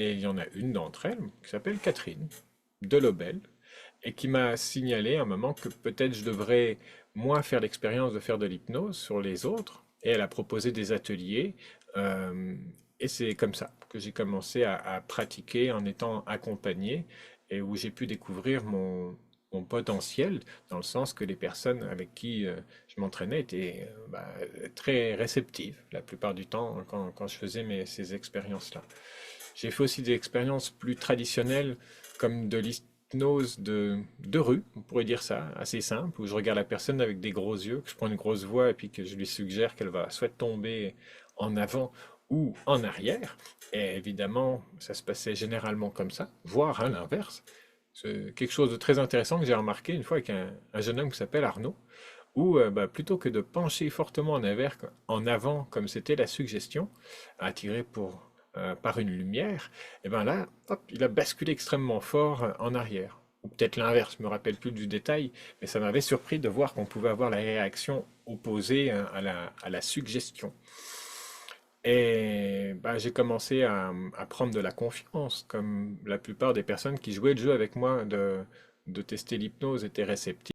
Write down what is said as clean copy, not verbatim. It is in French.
Et il y en a une d'entre elles qui s'appelle Catherine Delobel et qui m'a signalé à un moment que peut-être je devrais, moi, faire l'expérience de faire de l'hypnose sur les autres. Et elle a proposé des ateliers. euh, et c'est comme ça que j'ai commencé à pratiquer en étant accompagné et où j'ai pu découvrir mon potentiel, dans le sens que les personnes avec qui je m'entraînais étaient très réceptives la plupart du temps quand je faisais ces expériences-là. J'ai fait aussi des expériences plus traditionnelles comme de l'hypnose de rue, on pourrait dire ça, assez simple, où je regarde la personne avec des gros yeux, que je prends une grosse voix et puis que je lui suggère qu'elle va soit tomber en avant ou en arrière. Et évidemment, ça se passait généralement comme ça, voire à l'inverse. C'est quelque chose de très intéressant que j'ai remarqué une fois avec un jeune homme qui s'appelle Arnaud, où plutôt que de pencher fortement en avant, comme c'était la suggestion, attiré par une lumière, et ben là, hop, il a basculé extrêmement fort en arrière. Ou peut-être l'inverse, je me rappelle plus du détail, mais ça m'avait surpris de voir qu'on pouvait avoir la réaction opposée à la suggestion. Et j'ai commencé à prendre de la confiance, comme la plupart des personnes qui jouaient le jeu avec moi de tester l'hypnose étaient réceptives.